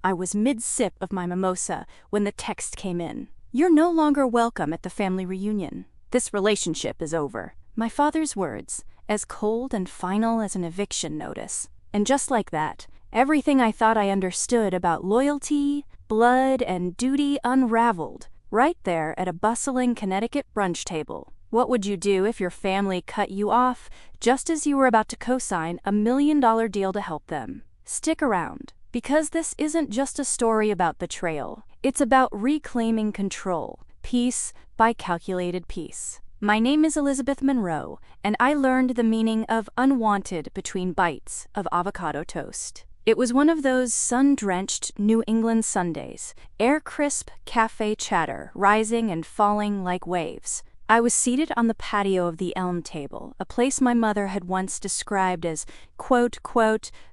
I was mid-sip of my mimosa when the text came in. "You're no longer welcome at the family reunion. This relationship is over." My father's words, as cold and final as an eviction notice. And just like that, everything I thought I understood about loyalty, blood, and duty unraveled, right there at a bustling Connecticut brunch table. What would you do if your family cut you off just as you were about to co-sign a $1 million deal to help them? Stick around, because this isn't just a story about betrayal. It's about reclaiming control, piece by calculated piece. My name is Elizabeth Monroe, and I learned the meaning of unwanted between bites of avocado toast. It was one of those sun-drenched New England Sundays, air-crisp cafe chatter rising and falling like waves. I was seated on the patio of the Elm Table, a place my mother had once described as, quote,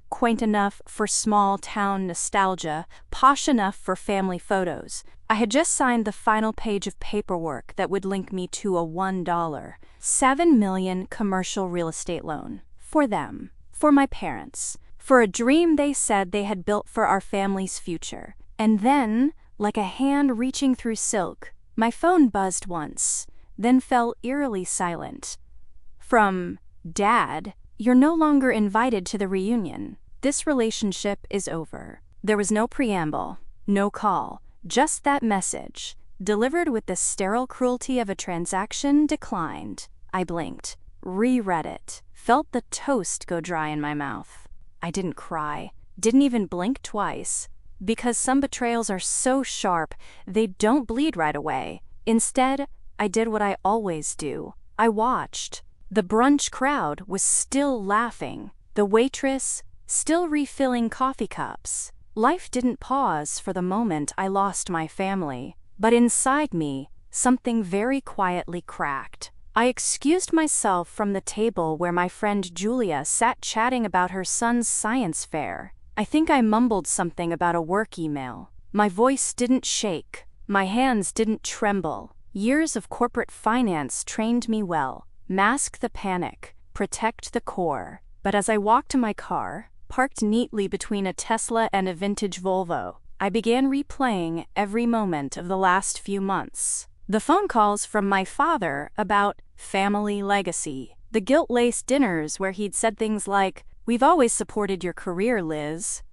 quaint enough for small-town nostalgia, posh enough for family photos. I had just signed the final page of paperwork that would link me to a $7 million commercial real estate loan. For them. For my parents. For a dream they said they had built for our family's future. And then, like a hand reaching through silk, my phone buzzed once, then fell eerily silent. From Dad, "You're no longer invited to the reunion. This relationship is over." There was no preamble, no call, just that message, delivered with the sterile cruelty of a transaction declined. I blinked, reread it, felt the toast go dry in my mouth. I didn't cry, didn't even blink twice, because some betrayals are so sharp they don't bleed right away. Instead, I did what I always do. I watched. The brunch crowd was still laughing, the waitress still refilling coffee cups. Life didn't pause for the moment I lost my family, but inside me, something very quietly cracked. I excused myself from the table where my friend Julia sat chatting about her son's science fair. I think I mumbled something about a work email. My voice didn't shake. My hands didn't tremble. Years of corporate finance trained me well. Mask the panic, protect the core. But as I walked to my car, parked neatly between a Tesla and a vintage Volvo, I began replaying every moment of the last few months. The phone calls from my father about family legacy. The guilt-laced dinners where he'd said things like, "We've always supported your career, Liz.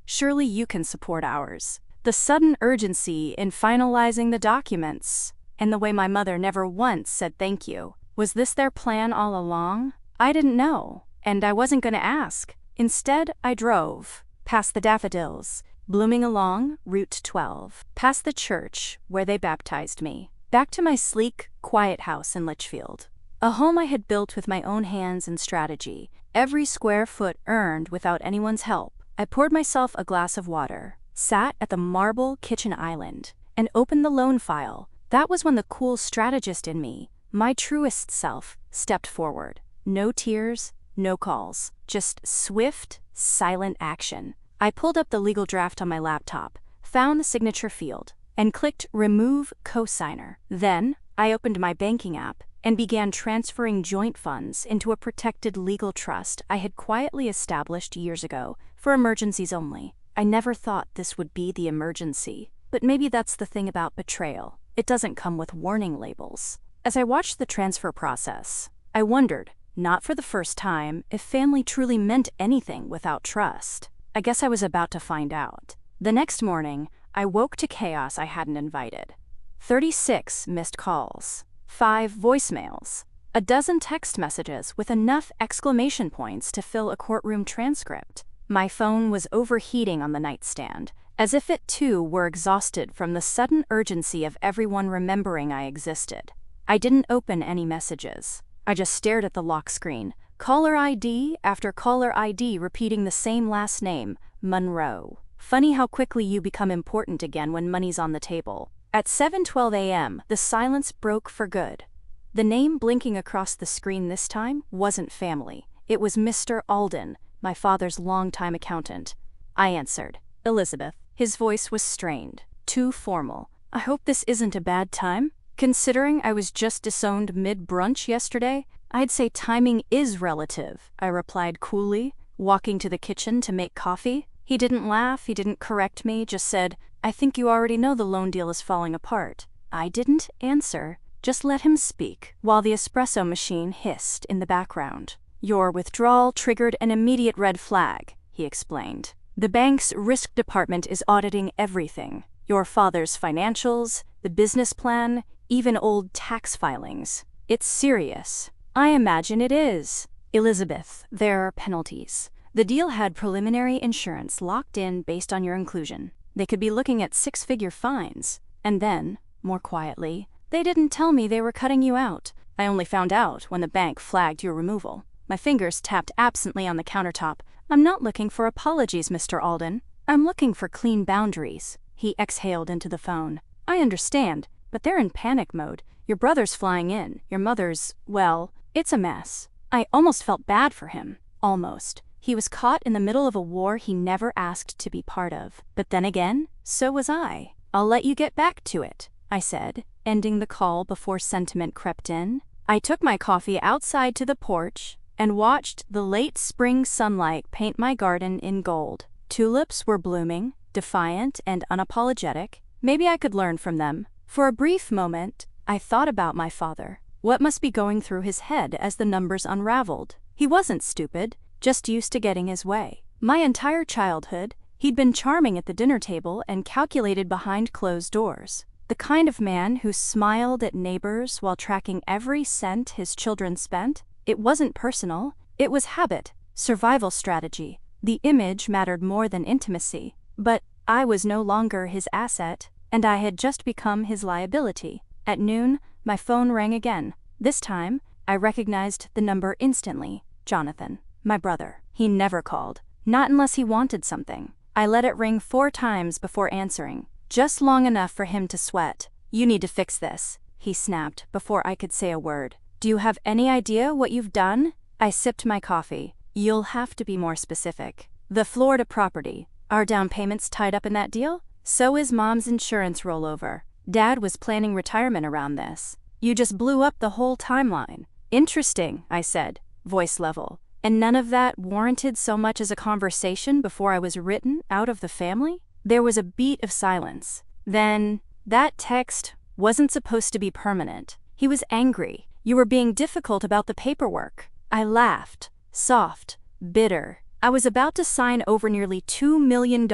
Surely you can support ours." The sudden urgency in finalizing the documents, and the way my mother never once said thank you. Was this their plan all along? I didn't know, and I wasn't going to ask. Instead, I drove, past the daffodils, blooming along Route 12, past the church where they baptized me, back to my sleek, quiet house in Litchfield. A home I had built with my own hands and strategy, every square foot earned without anyone's help. I poured myself a glass of water, sat at the marble kitchen island, and opened the loan file. That was when the cool strategist in me, my truest self, stepped forward. No tears, no calls, just swift, silent action. I pulled up the legal draft on my laptop, found the signature field, and clicked Remove Cosigner. Then, I opened my banking app and began transferring joint funds into a protected legal trust I had quietly established years ago, for emergencies only. I never thought this would be the emergency, but maybe that's the thing about betrayal. It doesn't come with warning labels. As I watched the transfer process, I wondered, not for the first time, if family truly meant anything without trust. I guess I was about to find out. The next morning, I woke to chaos I hadn't invited. 36 missed calls, 5 voicemails, a dozen text messages with enough exclamation points to fill a courtroom transcript. My phone was overheating on the nightstand, as if it too were exhausted from the sudden urgency of everyone remembering I existed. I didn't open any messages. I just stared at the lock screen, caller ID after caller ID repeating the same last name, Monroe. Funny how quickly you become important again when money's on the table. At 7:12 a.m., the silence broke for good. The name blinking across the screen this time wasn't family. It was Mr. Alden, my father's longtime accountant. I answered. Elizabeth. His voice was strained, too formal. "I hope this isn't a bad time. Considering I was just disowned mid-brunch yesterday, I'd say timing is relative," I replied coolly, walking to the kitchen to make coffee. He didn't laugh, he didn't correct me, just said, "I think you already know the loan deal is falling apart." I didn't answer, just let him speak, while the espresso machine hissed in the background. "Your withdrawal triggered an immediate red flag," he explained. "The bank's risk department is auditing everything. Your father's financials, the business plan, even old tax filings. It's serious." "I imagine it is." "Elizabeth, there are penalties. The deal had preliminary insurance locked in based on your inclusion. They could be looking at six-figure fines." And then, more quietly, "They didn't tell me they were cutting you out. I only found out when the bank flagged your removal." My fingers tapped absently on the countertop. "I'm not looking for apologies, Mr. Alden. I'm looking for clean boundaries." He exhaled into the phone. "I understand, but they're in panic mode. Your brother's flying in. Your mother's, well, it's a mess." I almost felt bad for him. Almost. He was caught in the middle of a war he never asked to be part of. But then again, so was I. "I'll let you get back to it," I said, ending the call before sentiment crept in. I took my coffee outside to the porch and watched the late spring sunlight paint my garden in gold. Tulips were blooming, defiant and unapologetic. Maybe I could learn from them. For a brief moment, I thought about my father. What must be going through his head as the numbers unraveled? He wasn't stupid, just used to getting his way. My entire childhood, he'd been charming at the dinner table and calculated behind closed doors. The kind of man who smiled at neighbors while tracking every cent his children spent. It wasn't personal, it was habit, survival strategy. The image mattered more than intimacy. But I was no longer his asset, and I had just become his liability. At noon, my phone rang again. This time, I recognized the number instantly. Jonathan, my brother. He never called, not unless he wanted something. I let it ring 4 times before answering, just long enough for him to sweat. "You need to fix this," he snapped before I could say a word. "Do you have any idea what you've done?" I sipped my coffee. "You'll have to be more specific." "The Florida property. Our down payment's tied up in that deal? So is Mom's insurance rollover. Dad was planning retirement around this. You just blew up the whole timeline." "Interesting," I said, voice level. "And none of that warranted so much as a conversation before I was written out of the family?" There was a beat of silence. Then, "That text wasn't supposed to be permanent." He was angry. "You were being difficult about the paperwork." I laughed, soft, bitter. I was about to sign over nearly $2 million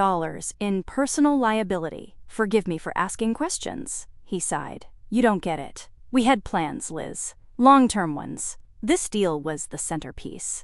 in personal liability. "Forgive me for asking questions," he sighed. "You don't get it. We had plans, Liz. Long-term ones. This deal was the centerpiece."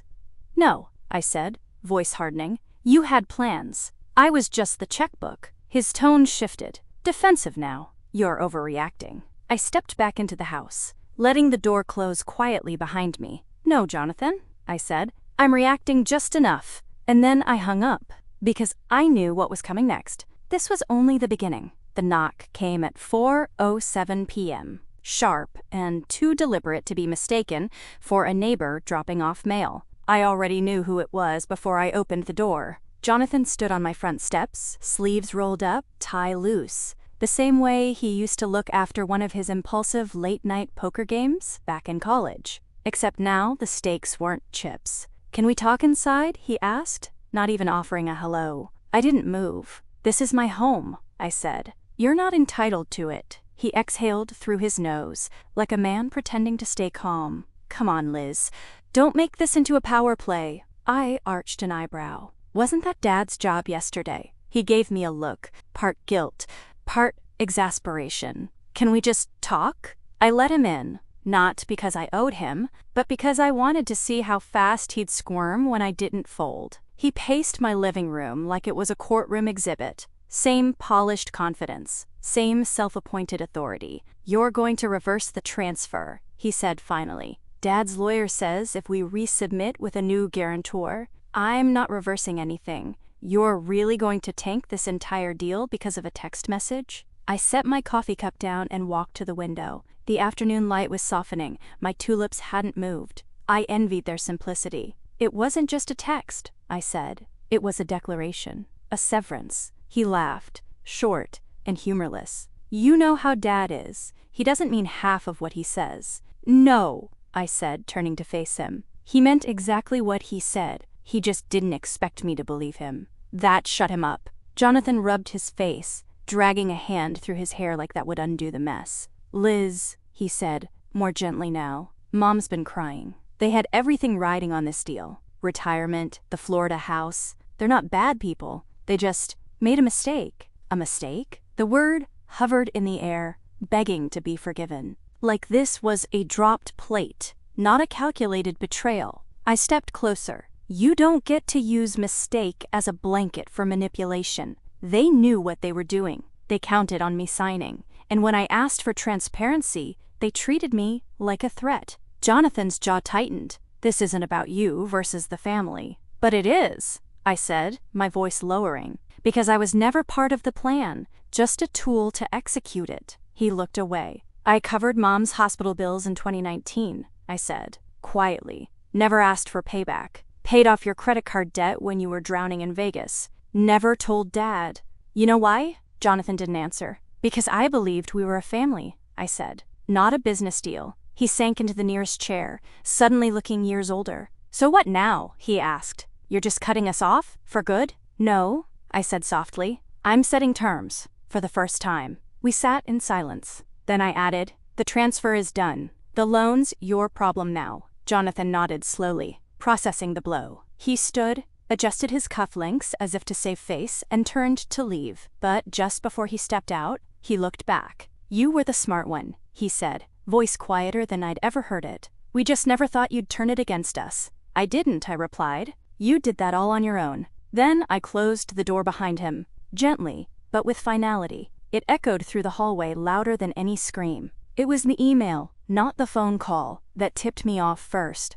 "No," I said, voice hardening. "You had plans. I was just the checkbook." His tone shifted. "Defensive now. You're overreacting." I stepped back into the house, letting the door close quietly behind me. "No, Jonathan," I said. "I'm reacting just enough." And then I hung up, because I knew what was coming next. This was only the beginning. The knock came at 4:07 p.m., sharp and too deliberate to be mistaken for a neighbor dropping off mail. I already knew who it was before I opened the door. Jonathan stood on my front steps, sleeves rolled up, tie loose, the same way he used to look after one of his impulsive late-night poker games back in college. Except now the stakes weren't chips. "Can we talk inside?" he asked, not even offering a hello. I didn't move. "This is my home," I said. "You're not entitled to it." He exhaled through his nose, like a man pretending to stay calm. "Come on, Liz. Don't make this into a power play." I arched an eyebrow. "Wasn't that Dad's job yesterday?" He gave me a look, part guilt, part exasperation. "Can we just talk?" I let him in, not because I owed him, but because I wanted to see how fast he'd squirm when I didn't fold. He paced my living room like it was a courtroom exhibit. Same polished confidence, same self-appointed authority. "You're going to reverse the transfer," he said finally. "Dad's lawyer says if we resubmit with a new guarantor, I'm not reversing anything. You're really going to tank this entire deal because of a text message?" I set my coffee cup down and walked to the window. The afternoon light was softening. My tulips hadn't moved. I envied their simplicity. "It wasn't just a text," I said. "It was a declaration, a severance." He laughed, short and humorless. "You know how Dad is. He doesn't mean half of what he says." "No," I said, turning to face him. "He meant exactly what he said. He just didn't expect me to believe him." That shut him up. Jonathan rubbed his face, dragging a hand through his hair like that would undo the mess. Liz, he said, more gently now, Mom's been crying. They had everything riding on this deal. Retirement, the Florida house. They're not bad people. They just made a mistake. A mistake? The word hovered in the air, begging to be forgiven. Like this was a dropped plate, not a calculated betrayal. I stepped closer. You don't get to use mistake as a blanket for manipulation. They knew what they were doing. They counted on me signing. And when I asked for transparency, they treated me like a threat. Jonathan's jaw tightened. This isn't about you versus the family. But it is, I said, my voice lowering, because I was never part of the plan, just a tool to execute it. He looked away. I covered Mom's hospital bills in 2019, I said, quietly. Never asked for payback. Paid off your credit card debt when you were drowning in Vegas. Never told Dad. You know why? Jonathan didn't answer. Because I believed we were a family, I said. Not a business deal. He sank into the nearest chair, suddenly looking years older. So what now? He asked. You're just cutting us off? For good? No, I said softly. I'm setting terms. For the first time. We sat in silence. Then I added, the transfer is done. The loan's your problem now. Jonathan nodded slowly, processing the blow. He stood, adjusted his cufflinks as if to save face, and turned to leave. But just before he stepped out, he looked back. You were the smart one, he said, voice quieter than I'd ever heard it. We just never thought you'd turn it against us. I didn't, I replied. You did that all on your own. Then I closed the door behind him, gently, but with finality. It echoed through the hallway louder than any scream. It was the email, not the phone call, that tipped me off first.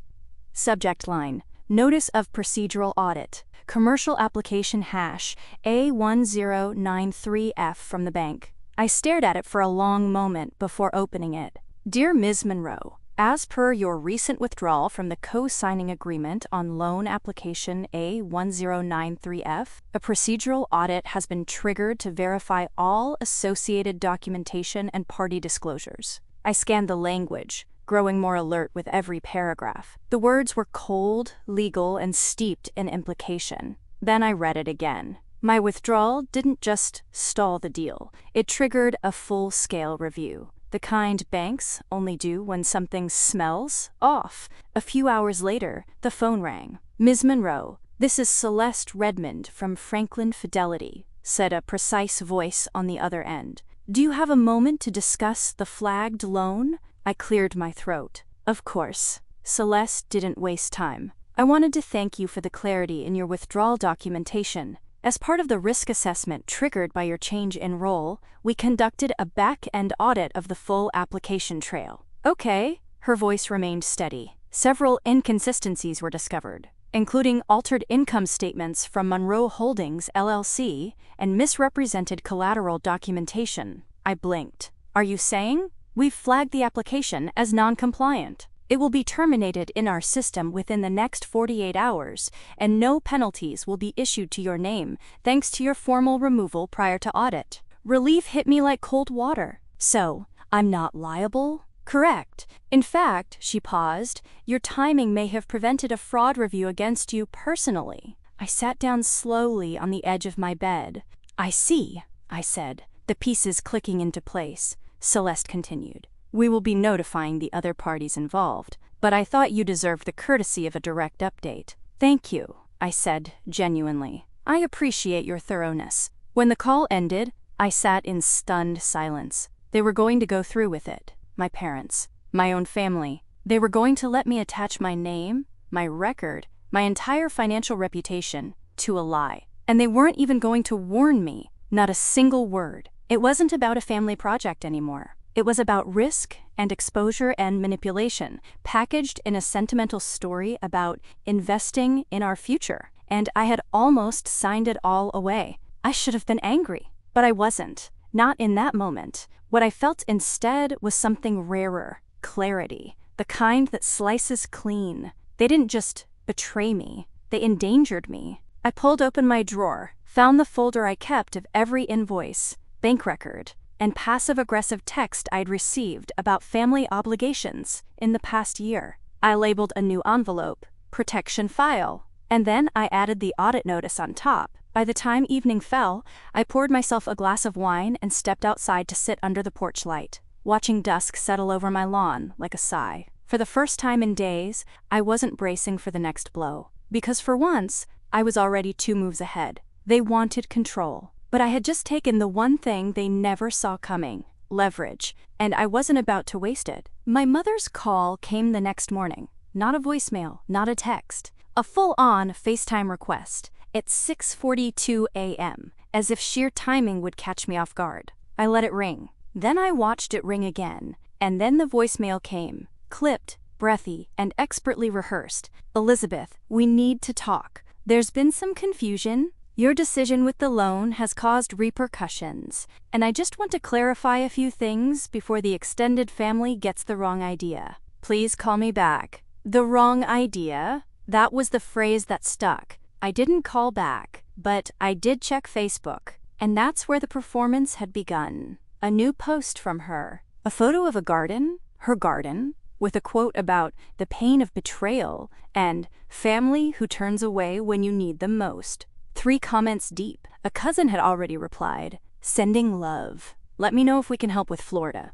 Subject line, Notice of Procedural Audit, Commercial Application Hash A1093F from the bank. I stared at it for a long moment before opening it. Dear Ms. Monroe, as per your recent withdrawal from the co-signing agreement on loan application A1093F, a procedural audit has been triggered to verify all associated documentation and party disclosures. I scanned the language, growing more alert with every paragraph. The words were cold, legal, and steeped in implication. Then I read it again. My withdrawal didn't just stall the deal, it triggered a full-scale review. The kind banks only do when something smells off. A few hours later, the phone rang. Ms. Monroe, this is Celeste Redmond from Franklin Fidelity, said a precise voice on the other end. Do you have a moment to discuss the flagged loan? I cleared my throat. Of course. Celeste didn't waste time. I wanted to thank you for the clarity in your withdrawal documentation. As part of the risk assessment triggered by your change in role, we conducted a back-end audit of the full application trail. Okay. Her voice remained steady. Several inconsistencies were discovered, including altered income statements from Monroe Holdings, LLC, and misrepresented collateral documentation. I blinked. Are you saying? We've flagged the application as non-compliant. It will be terminated in our system within the next 48 hours, and no penalties will be issued to your name thanks to your formal removal prior to audit. Relief hit me like cold water. So, I'm not liable? Correct. In fact, she paused, your timing may have prevented a fraud review against you personally. I sat down slowly on the edge of my bed. I see, I said, the pieces clicking into place. Celeste continued. We will be notifying the other parties involved, but I thought you deserved the courtesy of a direct update. Thank you, I said, genuinely. I appreciate your thoroughness. When the call ended, I sat in stunned silence. They were going to go through with it. My parents, my own family. They were going to let me attach my name, my record, my entire financial reputation, to a lie. And they weren't even going to warn me, not a single word. It wasn't about a family project anymore. It was about risk and exposure and manipulation, packaged in a sentimental story about investing in our future. And I had almost signed it all away. I should have been angry, but I wasn't. Not in that moment. What I felt instead was something rarer, clarity, the kind that slices clean. They didn't just betray me, they endangered me. I pulled open my drawer, found the folder I kept of every invoice, bank record, and passive-aggressive text I'd received about family obligations in the past year. I labeled a new envelope, Protection File, and then I added the audit notice on top. By the time evening fell, I poured myself a glass of wine and stepped outside to sit under the porch light, watching dusk settle over my lawn like a sigh. For the first time in days, I wasn't bracing for the next blow. Because for once, I was already 2 moves ahead. They wanted control. But I had just taken the one thing they never saw coming: leverage, and I wasn't about to waste it. My mother's call came the next morning. Not a voicemail, not a text. A full-on FaceTime request at 6:42 a.m., as if sheer timing would catch me off guard. I let it ring. Then I watched it ring again, and then the voicemail came. Clipped, breathy, and expertly rehearsed. "Elizabeth, we need to talk. There's been some confusion. Your decision with the loan has caused repercussions, and I just want to clarify a few things before the extended family gets the wrong idea. Please call me back." The wrong idea? That was the phrase that stuck. I didn't call back, but I did check Facebook, and that's where the performance had begun. A new post from her. A photo of a garden, her garden, with a quote about the pain of betrayal and family who turns away when you need them most. 3 comments deep, a cousin had already replied, "Sending love. Let me know if we can help with Florida.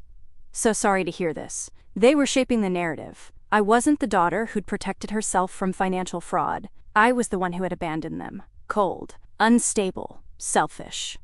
So sorry to hear this." They were shaping the narrative. I wasn't the daughter who'd protected herself from financial fraud. I was the one who had abandoned them. Cold, unstable, selfish.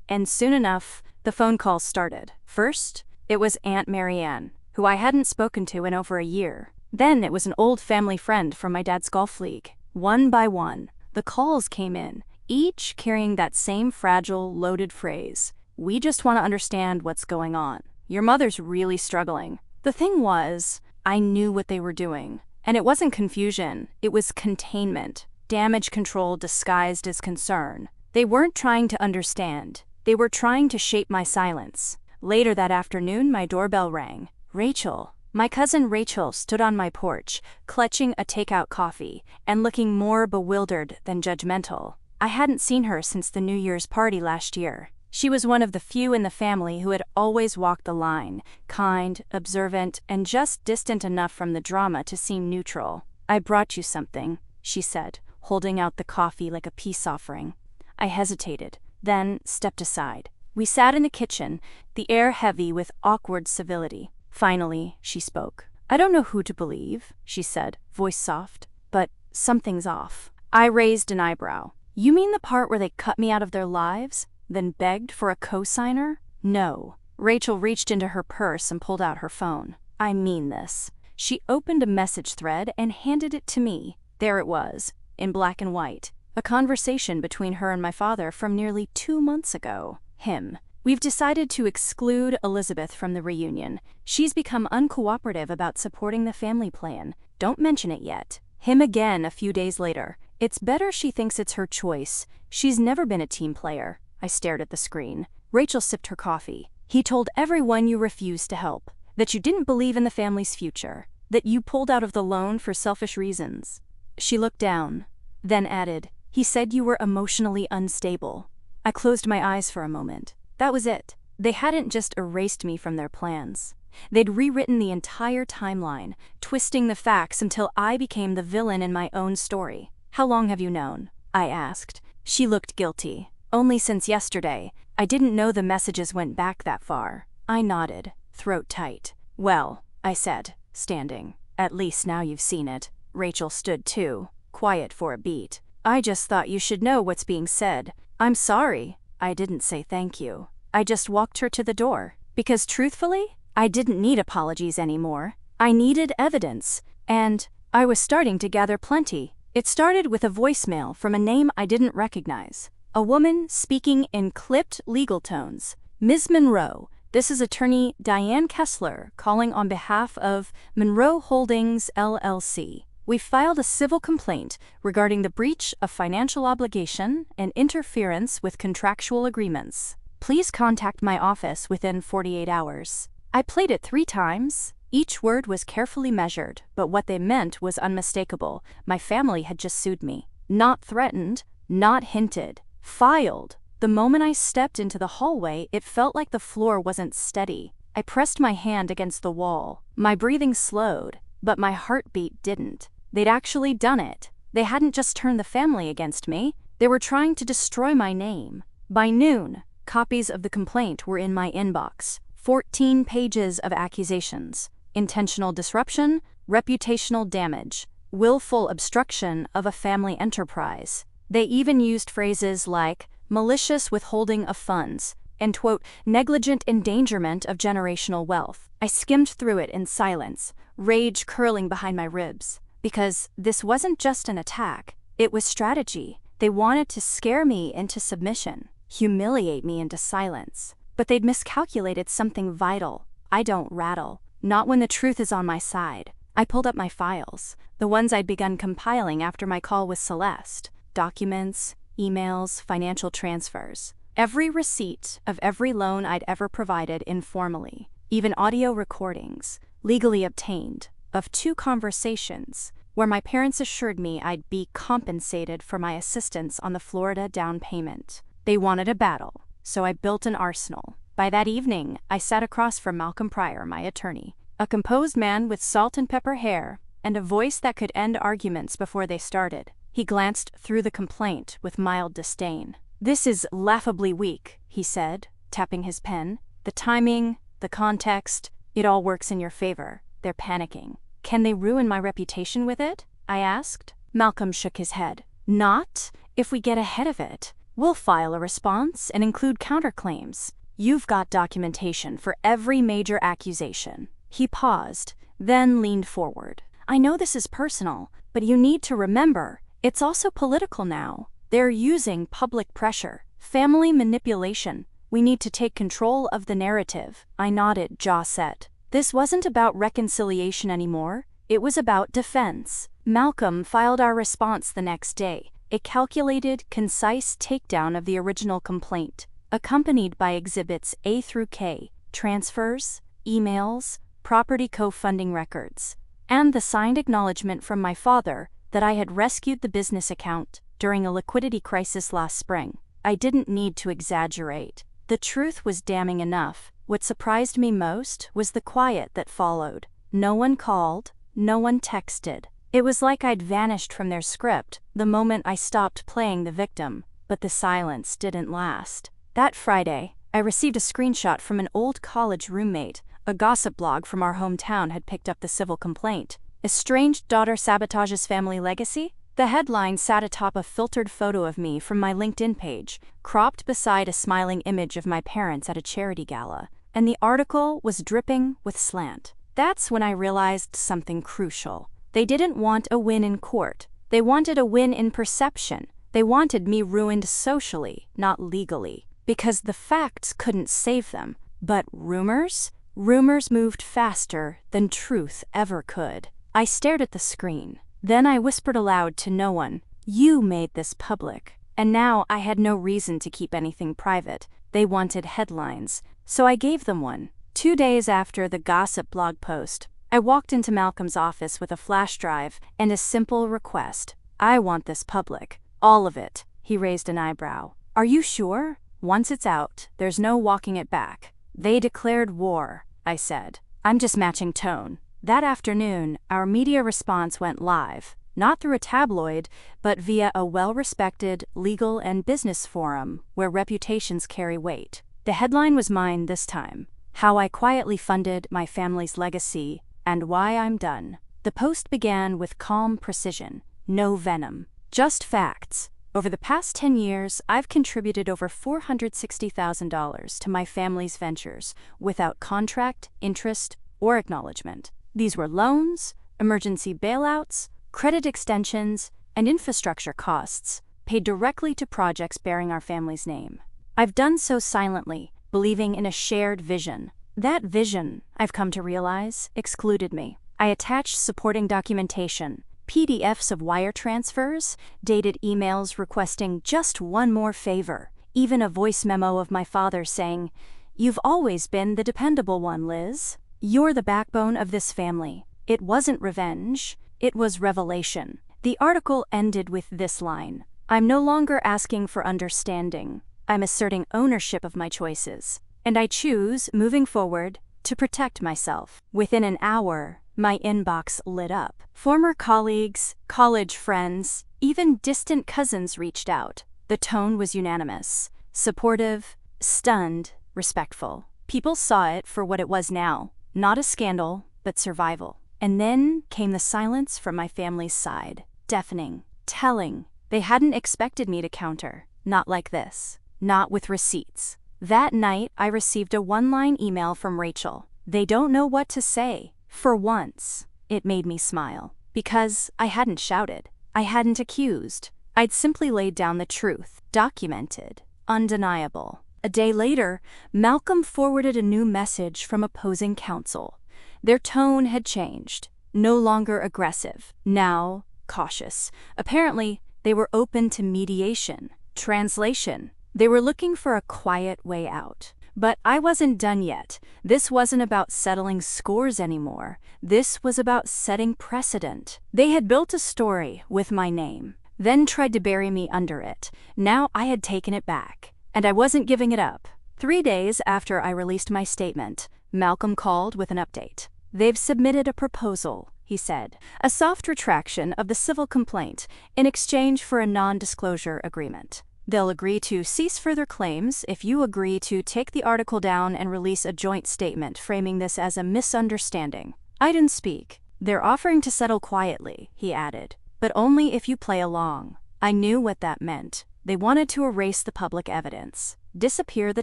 And soon enough, the phone calls started. First, it was Aunt Marianne, who I hadn't spoken to in over a year. Then it was an old family friend from my dad's golf league. One by one, the calls came in, each carrying that same fragile, loaded phrase: "We just want to understand what's going on. Your mother's really struggling." The thing was, I knew what they were doing. And it wasn't confusion, it was containment. Damage control disguised as concern. They weren't trying to understand. They were trying to shape my silence. Later that afternoon, my doorbell rang. Rachel. My cousin Rachel stood on my porch, clutching a takeout coffee and looking more bewildered than judgmental. I hadn't seen her since the New Year's party last year. She was one of the few in the family who had always walked the line, kind, observant, and just distant enough from the drama to seem neutral. "I brought you something," she said, holding out the coffee like a peace offering. I hesitated, then stepped aside. We sat in the kitchen, the air heavy with awkward civility. Finally, she spoke. "I don't know who to believe," she said, voice soft, "but something's off." I raised an eyebrow. "You mean the part where they cut me out of their lives, then begged for a co-signer?" "No." Rachel reached into her purse and pulled out her phone. "I mean this." She opened a message thread and handed it to me. There it was, in black and white. A conversation between her and my father from nearly 2 months ago. Him. "We've decided to exclude Elizabeth from the reunion. She's become uncooperative about supporting the family plan. Don't mention it yet." Him again a few days later. "It's better she thinks it's her choice. She's never been a team player." I stared at the screen. Rachel sipped her coffee. "He told everyone you refused to help, that you didn't believe in the family's future, that you pulled out of the loan for selfish reasons." She looked down, then added, "He said you were emotionally unstable." I closed my eyes for a moment. That was it. They hadn't just erased me from their plans. They'd rewritten the entire timeline, twisting the facts until I became the villain in my own story. "How long have you known?" I asked. She looked guilty. "Only since yesterday. I didn't know the messages went back that far." I nodded, throat tight. "Well," I said, standing, "at least now you've seen it." Rachel stood too, quiet for a beat. "I just thought you should know what's being said." "I'm sorry." I didn't say thank you. I just walked her to the door. Because truthfully, I didn't need apologies anymore. I needed evidence, and I was starting to gather plenty. It started with a voicemail from a name I didn't recognize. A woman speaking in clipped legal tones. "Ms. Monroe, this is attorney Diane Kessler calling on behalf of Monroe Holdings, LLC. We filed a civil complaint regarding the breach of financial obligation and interference with contractual agreements. Please contact my office within 48 hours. I played it 3 times. Each word was carefully measured, but what they meant was unmistakable. My family had just sued me. Not threatened, not hinted. Filed. The moment I stepped into the hallway, it felt like the floor wasn't steady. I pressed my hand against the wall. My breathing slowed, but my heartbeat didn't. They'd actually done it. They hadn't just turned the family against me. They were trying to destroy my name. By noon, copies of the complaint were in my inbox. 14 pages of accusations: intentional disruption, reputational damage, willful obstruction of a family enterprise. They even used phrases like malicious withholding of funds and, quote, negligent endangerment of generational wealth. I skimmed through it in silence, rage curling behind my ribs. Because this wasn't just an attack, it was strategy. They wanted to scare me into submission, humiliate me into silence. But they'd miscalculated something vital. I don't rattle, not when the truth is on my side. I pulled up my files, the ones I'd begun compiling after my call with Celeste: documents, emails, financial transfers. Every receipt of every loan I'd ever provided informally, even audio recordings, legally obtained, of 2 conversations where my parents assured me I'd be compensated for my assistance on the Florida down payment. They wanted a battle, so I built an arsenal. By that evening, I sat across from Malcolm Pryor, my attorney, a composed man with salt and pepper hair and a voice that could end arguments before they started. He glanced through the complaint with mild disdain. "This is laughably weak," he said, tapping his pen. "The timing, the context, it all works in your favor. They're panicking." "Can they ruin my reputation with it?" I asked. Malcolm shook his head. "Not if we get ahead of it. We'll file a response and include counterclaims. You've got documentation for every major accusation." He paused, then leaned forward. "I know this is personal, but you need to remember, it's also political now. They're using public pressure, family manipulation. We need to take control of the narrative." I nodded, jaw set. This wasn't about reconciliation anymore. It was about defense. Malcolm filed our response the next day, a calculated, concise takedown of the original complaint, accompanied by Exhibits A through K, transfers, emails, property co-funding records, and the signed acknowledgement from my father that I had rescued the business account during a liquidity crisis last spring. I didn't need to exaggerate. The truth was damning enough. What surprised me most was the quiet that followed. No one called, no one texted. It was like I'd vanished from their script the moment I stopped playing the victim. But the silence didn't last. That Friday, I received a screenshot from an old college roommate. A gossip blog from our hometown had picked up the civil complaint. "Estranged daughter sabotages family legacy?" The headline sat atop a filtered photo of me from my LinkedIn page, cropped beside a smiling image of my parents at a charity gala, and the article was dripping with slant. That's when I realized something crucial. They didn't want a win in court. They wanted a win in perception. They wanted me ruined socially, not legally, because the facts couldn't save them. But rumors? Rumors moved faster than truth ever could. I stared at the screen. Then I whispered aloud to no one, "You made this public." And now I had no reason to keep anything private. They wanted headlines, so I gave them one. 2 days after the gossip blog post, I walked into Malcolm's office with a flash drive and a simple request. "I want this public. All of it." He raised an eyebrow. "Are you sure? Once it's out, there's no walking it back." "They declared war," I said. "I'm just matching tone." That afternoon, our media response went live, not through a tabloid, but via a well-respected legal and business forum where reputations carry weight. The headline was mine this time: "How I Quietly Funded My Family's Legacy and Why I'm Done." The post began with calm precision, no venom, just facts. Over the past 10 years, I've contributed over $460,000 to my family's ventures without contract, interest, or acknowledgement. These were loans, emergency bailouts, credit extensions, and infrastructure costs paid directly to projects bearing our family's name. I've done so silently, believing in a shared vision. That vision, I've come to realize, excluded me. I attached supporting documentation, PDFs of wire transfers, dated emails requesting just one more favor, even a voice memo of my father saying, "You've always been the dependable one, Liz. You're the backbone of this family." It wasn't revenge, it was revelation. The article ended with this line: "I'm no longer asking for understanding. I'm asserting ownership of my choices. And I choose, moving forward, to protect myself." Within an hour, my inbox lit up. Former colleagues, college friends, even distant cousins reached out. The tone was unanimous, supportive, stunned, respectful. People saw it for what it was now, not a scandal, but survival. And then came the silence from my family's side, deafening, telling. They hadn't expected me to counter, not like this, not with receipts. That night, I received a one-line email from Rachel. They don't know what to say. For once, it made me smile. Because I hadn't shouted. I hadn't accused. I'd simply laid down the truth, documented, undeniable. A day later, Malcolm forwarded a new message from opposing counsel. Their tone had changed. No longer aggressive, now cautious. Apparently, they were open to mediation. Translation: they were looking for a quiet way out. But I wasn't done yet. This wasn't about settling scores anymore. This was about setting precedent. They had built a story with my name, then tried to bury me under it. Now I had taken it back, and I wasn't giving it up. 3 days after I released my statement, Malcolm called with an update. They've submitted a proposal, he said, a soft retraction of the civil complaint in exchange for a non-disclosure agreement. They'll agree to cease further claims if you agree to take the article down and release a joint statement framing this as a misunderstanding. I didn't speak. They're offering to settle quietly, he added, but only if you play along. I knew what that meant. They wanted to erase the public evidence, disappear the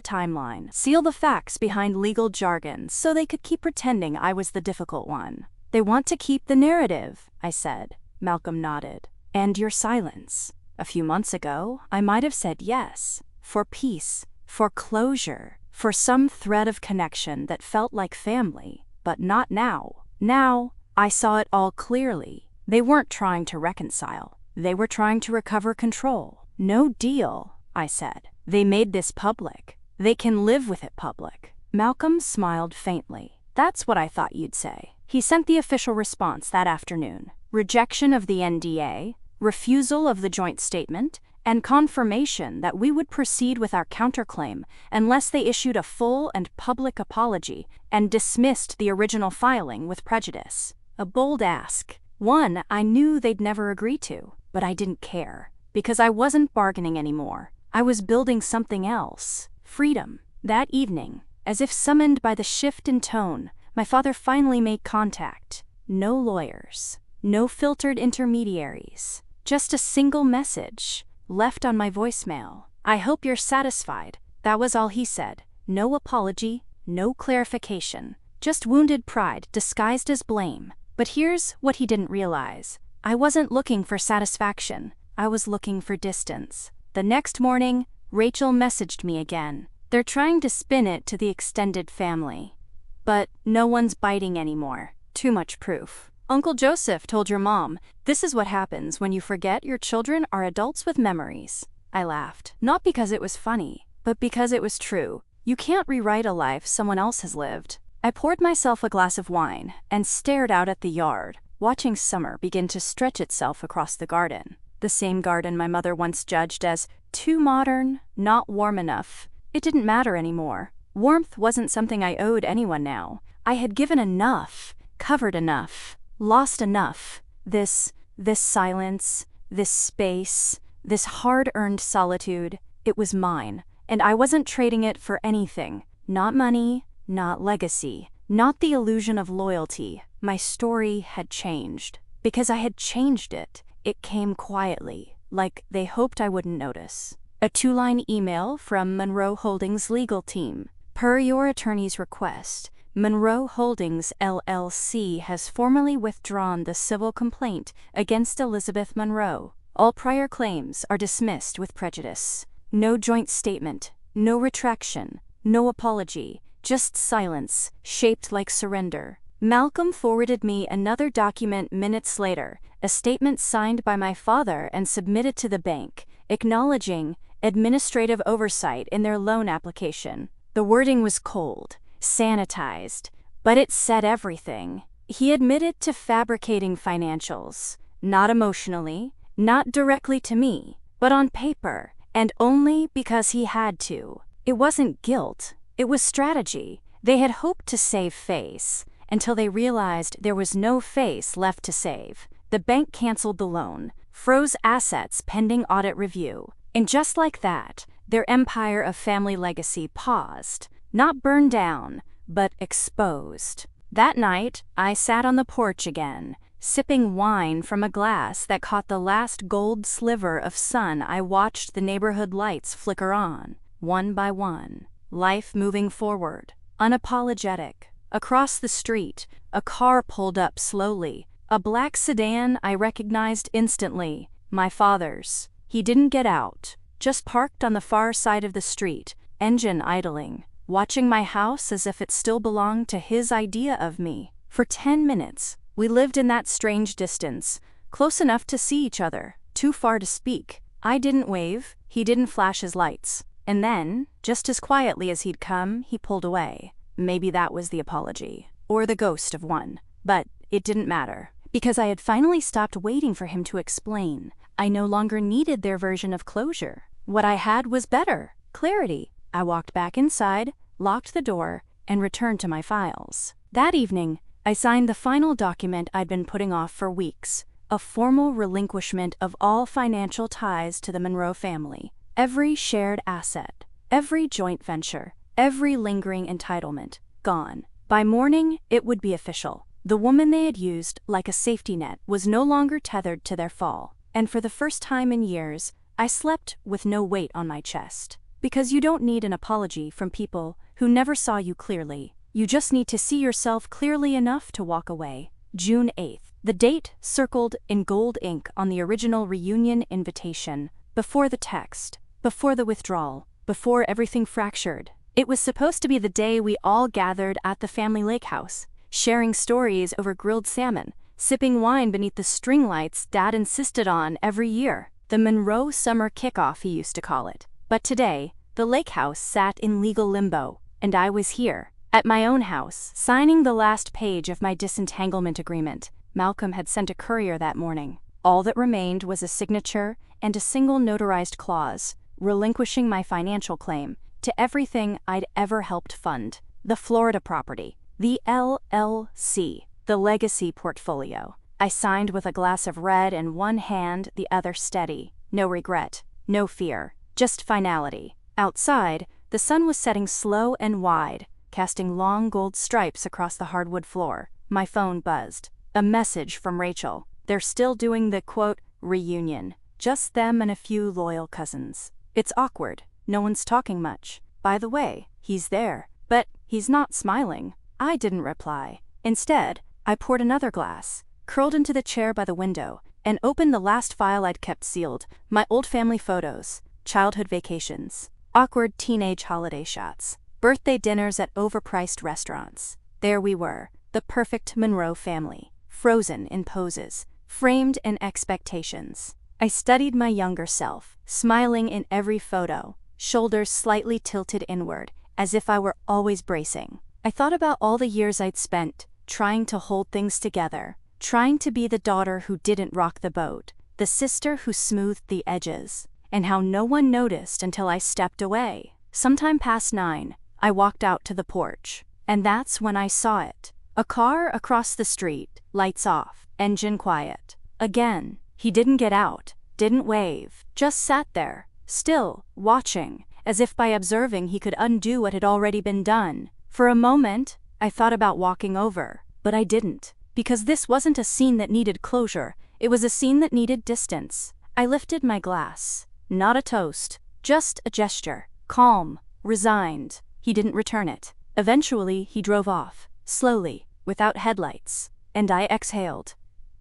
timeline, seal the facts behind legal jargon so they could keep pretending I was the difficult one. They want to keep the narrative, I said. Malcolm nodded. And your silence. A few months ago, I might have said yes, for peace, for closure, for some thread of connection that felt like family, but not now. Now, I saw it all clearly. They weren't trying to reconcile. They were trying to recover control. No deal, I said. They made this public. They can live with it public. Malcolm smiled faintly. That's what I thought you'd say. He sent the official response that afternoon. Rejection of the NDA, refusal of the joint statement, and confirmation that we would proceed with our counterclaim unless they issued a full and public apology and dismissed the original filing with prejudice. A bold ask. One I knew they'd never agree to, but I didn't care, because I wasn't bargaining anymore. I was building something else. Freedom. That evening, as if summoned by the shift in tone, my father finally made contact. No lawyers. No filtered intermediaries. Just a single message, left on my voicemail. I hope you're satisfied. That was all he said. No apology, no clarification. Just wounded pride disguised as blame. But here's what he didn't realize. I wasn't looking for satisfaction. I was looking for distance. The next morning, Rachel messaged me again. They're trying to spin it to the extended family. But no one's biting anymore. Too much proof. Uncle Joseph told your mom, this is what happens when you forget your children are adults with memories. I laughed. Not because it was funny, but because it was true. You can't rewrite a life someone else has lived. I poured myself a glass of wine and stared out at the yard, watching summer begin to stretch itself across the garden. The same garden my mother once judged as too modern, not warm enough. It didn't matter anymore. Warmth wasn't something I owed anyone now. I had given enough, covered enough. Lost enough. This silence, this space, this hard-earned solitude, it was mine, and I wasn't trading it for anything. Not money, not legacy, not the illusion of loyalty. My story had changed. Because I had changed it, it came quietly, like they hoped I wouldn't notice. A 2-line email from Monroe Holdings' legal team. Per your attorney's request, Monroe Holdings LLC has formally withdrawn the civil complaint against Elizabeth Monroe. All prior claims are dismissed with prejudice. No joint statement, no retraction, no apology, just silence, shaped like surrender. Malcolm forwarded me another document minutes later, a statement signed by my father and submitted to the bank, acknowledging administrative oversight in their loan application. The wording was cold, sanitized, but it said everything. He admitted to fabricating financials, not emotionally, not directly to me, but on paper, and only because he had to. It wasn't guilt, it was strategy. They had hoped to save face, until they realized there was no face left to save. The bank canceled the loan, froze assets pending audit review, And just like that, their empire of family legacy paused, not burned down, but exposed. That night, I sat on the porch again, sipping wine from a glass that caught the last gold sliver of sun. I watched the neighborhood lights flicker on, one by one, life moving forward, unapologetic. Across the street, a car pulled up slowly, a black sedan I recognized instantly, my father's. He didn't get out, just parked on the far side of the street, engine idling, watching my house as if it still belonged to his idea of me. For 10 minutes, we lived in that strange distance, close enough to see each other, too far to speak. I didn't wave, he didn't flash his lights. And then, just as quietly as he'd come, he pulled away. Maybe that was the apology, or the ghost of one. But it didn't matter, because I had finally stopped waiting for him to explain. I no longer needed their version of closure. What I had was better, clarity. I walked back inside, locked the door, and returned to my files. That evening, I signed the final document I'd been putting off for weeks, a formal relinquishment of all financial ties to the Monroe family. Every shared asset, every joint venture, every lingering entitlement, gone. By morning, it would be official. The woman they had used like a safety net was no longer tethered to their fall. And for the first time in years, I slept with no weight on my chest. Because you don't need an apology from people who never saw you clearly. You just need to see yourself clearly enough to walk away. June 8th. The date circled in gold ink on the original reunion invitation, before the text, before the withdrawal, before everything fractured. It was supposed to be the day we all gathered at the family lake house, sharing stories over grilled salmon, sipping wine beneath the string lights Dad insisted on every year. The Monroe summer kickoff, he used to call it. But today, the lake house sat in legal limbo, and I was here, at my own house, signing the last page of my disentanglement agreement. Malcolm had sent a courier that morning. All that remained was a signature and a single notarized clause, relinquishing my financial claim to everything I'd ever helped fund. The Florida property, the LLC, the legacy portfolio. I signed with a glass of red in one hand, the other steady. No regret, no fear, just finality. Outside, the sun was setting slow and wide, casting long gold stripes across the hardwood floor. My phone buzzed. A message from Rachel. They're still doing the, quote, reunion. Just them and a few loyal cousins. It's awkward. No one's talking much. By the way, he's there, but he's not smiling. I didn't reply. Instead, I poured another glass, curled into the chair by the window, and opened the last file I'd kept sealed. My old family photos, childhood vacations, awkward teenage holiday shots, birthday dinners at overpriced restaurants. There we were, the perfect Monroe family, frozen in poses, framed in expectations. I studied my younger self, smiling in every photo, shoulders slightly tilted inward, as if I were always bracing. I thought about all the years I'd spent trying to hold things together, trying to be the daughter who didn't rock the boat, the sister who smoothed the edges, and how no one noticed until I stepped away. Sometime past 9, I walked out to the porch, and that's when I saw it. A car across the street, lights off, engine quiet. Again, he didn't get out, didn't wave, just sat there, still, watching, as if by observing he could undo what had already been done. For a moment, I thought about walking over, but I didn't, because this wasn't a scene that needed closure, it was a scene that needed distance. I lifted my glass. Not a toast, just a gesture, calm, resigned. He didn't return it. Eventually, he drove off, slowly, without headlights, and I exhaled.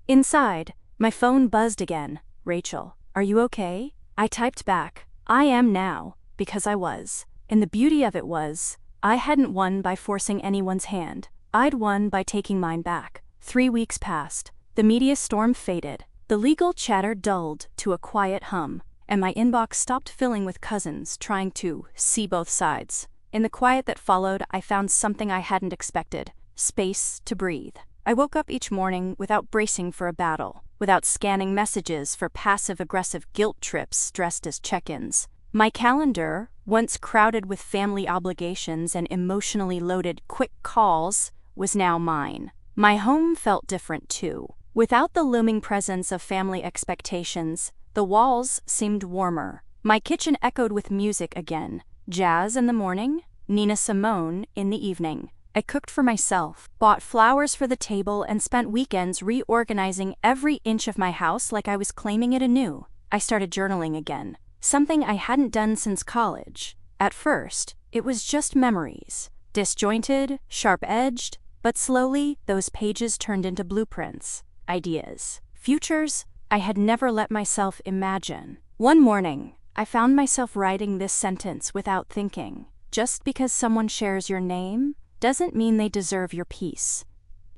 Inside, my phone buzzed again. Rachel, are you okay? I typed back, I am now, because I was. And the beauty of it was, I hadn't won by forcing anyone's hand. I'd won by taking mine back. 3 weeks passed. The media storm faded. The legal chatter dulled to a quiet hum, and my inbox stopped filling with cousins trying to see both sides. In the quiet that followed, I found something I hadn't expected: space to breathe. I woke up each morning without bracing for a battle, without scanning messages for passive-aggressive guilt trips dressed as check-ins. My calendar, once crowded with family obligations and emotionally loaded quick calls, was now mine. My home felt different too. Without the looming presence of family expectations, the walls seemed warmer, My kitchen echoed with music again. Jazz in the morning, Nina Simone in the evening. I cooked for myself, bought flowers for the table, and spent weekends reorganizing every inch of my house like I was claiming it anew. I started journaling again, something I hadn't done since college. At first, it was just memories, disjointed, sharp-edged, but slowly those pages turned into blueprints, ideas, futures I had never let myself imagine. One morning, I found myself writing this sentence without thinking. Just because someone shares your name doesn't mean they deserve your peace.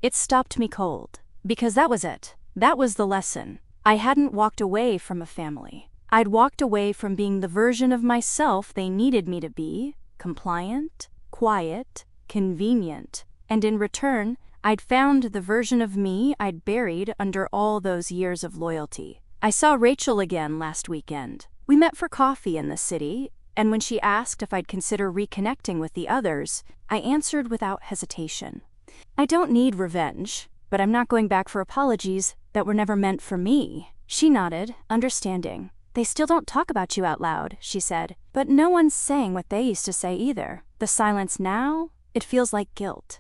It stopped me cold, because that was it. That was the lesson. I hadn't walked away from a family. I'd walked away from being the version of myself they needed me to be, compliant, quiet, convenient, and in return, I'd found the version of me I'd buried under all those years of loyalty. I saw Rachel again last weekend. We met for coffee in the city, and when she asked if I'd consider reconnecting with the others, I answered without hesitation. I don't need revenge, but I'm not going back for apologies that were never meant for me. She nodded, understanding. They still don't talk about you out loud, she said, but no one's saying what they used to say either. The silence now, it feels like guilt.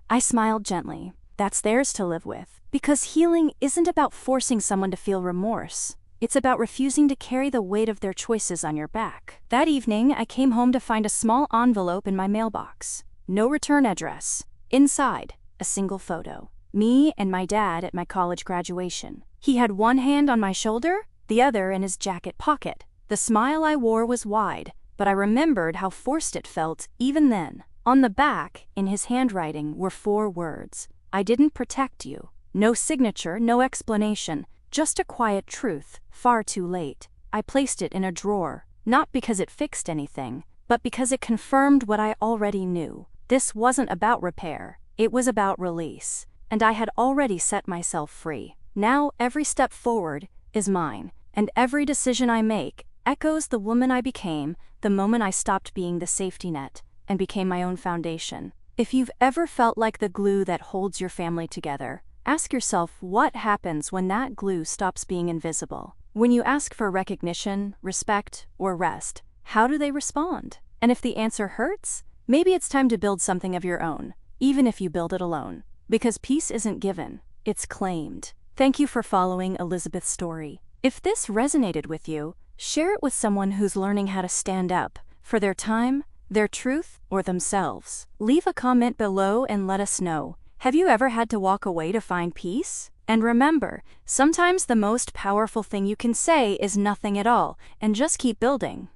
I smiled gently. That's theirs to live with. Because healing isn't about forcing someone to feel remorse. It's about refusing to carry the weight of their choices on your back. That evening, I came home to find a small envelope in my mailbox. No return address. Inside, a single photo. Me and my dad at my college graduation. He had one hand on my shoulder, the other in his jacket pocket. The smile I wore was wide, but I remembered how forced it felt even then. On the back, in his handwriting, were 4 words. I didn't protect you. No signature, no explanation. Just a quiet truth, far too late. I placed it in a drawer, not because it fixed anything, but because it confirmed what I already knew. This wasn't about repair, it was about release, and I had already set myself free. Now every step forward is mine, and every decision I make echoes the woman I became the moment I stopped being the safety net and became my own foundation. If you've ever felt like the glue that holds your family together, ask yourself what happens when that glue stops being invisible. When you ask for recognition, respect, or rest, how do they respond? And if the answer hurts, maybe it's time to build something of your own, even if you build it alone. Because peace isn't given, it's claimed. Thank you for following Elizabeth's story. If this resonated with you, share it with someone who's learning how to stand up for their time, their truth, or themselves. Leave a comment below and let us know. Have you ever had to walk away to find peace? And remember, sometimes the most powerful thing you can say is nothing at all, and just keep building.